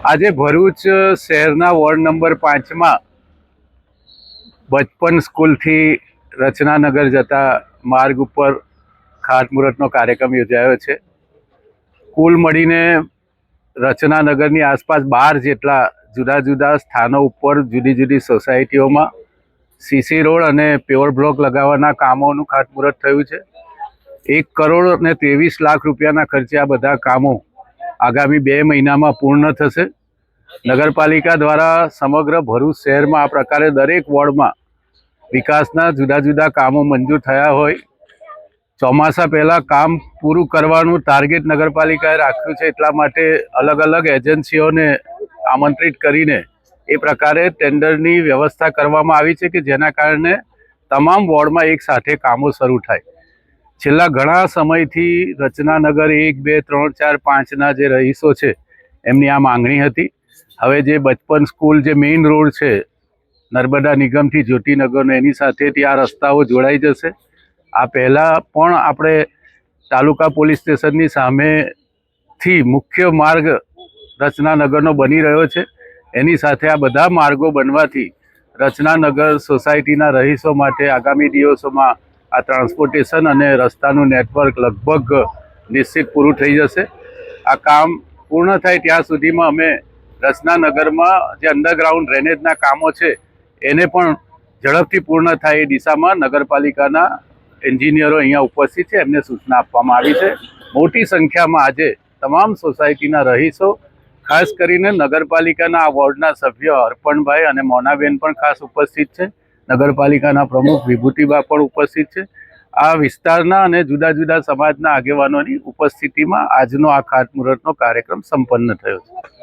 આજે ભરૂચ શહેરના ward number 5માં બચપન સ્કૂલથી રચનાનગર જતા માર્ગ ઉપર ખાતમુહૂર્તનો કાર્યક્રમ યોજાયો છે. કુલ મળીને રચનાનગરની આસપાસ 12 જેટલા જુદા જુદા સ્થાનો ઉપર જુદી જુદી સોસાયટીઓમાં સીસી રોડ અને પ્યોર બ્લોક લગાવવાના કામોનું ખાતમુહૂર્ત થયું છે. 1,23 લાખ રૂપિયાના ખર્ચે આ બધા કામો આગામી 2 મહિનામાં પૂર્ણ થશે. નગરપાલિકા દ્વારા સમગ્ર ભરૂચ શહેરમાં આ પ્રકારે દરેક વોર્ડમાં વિકાસના જુદા જુદા કામો મંજૂર થયા હોય. ચોમાસા પહેલાં કામ પૂરું કરવાનું ટાર્ગેટ નગરપાલિકાએ રાખ્યું છે. એટલા માટે અલગ અલગ એજન્સીઓને આમંત્રિત કરીને એ પ્રકારે ટેન્ડરની વ્યવસ્થા કરવામાં આવી છે કે જેના કારણે તમામ વોર્ડમાં એક સાથે કામો શરૂ થાય. છેલ્લા ઘણા સમયથી રચનાનગર 1, 2, 3, 4, 5ના જે રહીશો છે એમની આ માંગણી હતી. હવે જે બચપન સ્કૂલ જે મેઇન રોડ છે નર્મદા નિગમથી જ્યોતિનગરનો એની સાથેથી આ રસ્તાઓ જોડાઈ જશે. આ પહેલાં પણ આપણે તાલુકા પોલીસ સ્ટેશનની સામેથી મુખ્ય માર્ગ રચનાનગરનો બની રહ્યો છે. એની સાથે આ બધા માર્ગો બનવાથી રચનાનગર સોસાયટીના રહીશો માટે આગામી દિવસોમાં આ ટ્રાન્સપોર્ટેશન અને રસ્તાનું નેટવર્ક લગભગ નિશ્ચિત પૂરું થઈ જશે. આ કામ પૂર્ણ થાય ત્યાં સુધીમાં અમે રચનાનગરમાં જે અંડરગ્રાઉન્ડ ડ્રેનેજના કામો છે એને પણ ઝડપથી પૂર્ણ થાય એ દિશામાં નગરપાલિકાના એન્જિનિયરો અહીંયા ઉપસ્થિત છે. એમને સૂચના આપવામાં આવી છે. મોટી સંખ્યામાં આજે તમામ સોસાયટીના રહીશો, ખાસ કરીને નગરપાલિકાના આ વોર્ડના સભ્ય અર્પણભાઈ અને મોનાબેન પણ ખાસ ઉપસ્થિત છે. નગરપાલિકાના પ્રમુખ વિભૂતિબા પણ ઉપસ્થિત છે. આ વિસ્તારના અને જુદા જુદા સમાજના આગેવાનોની ઉપસ્થિતિમાં આજનો આ ખાતમુહૂર્તનો કાર્યક્રમ સંપન્ન થયો છે.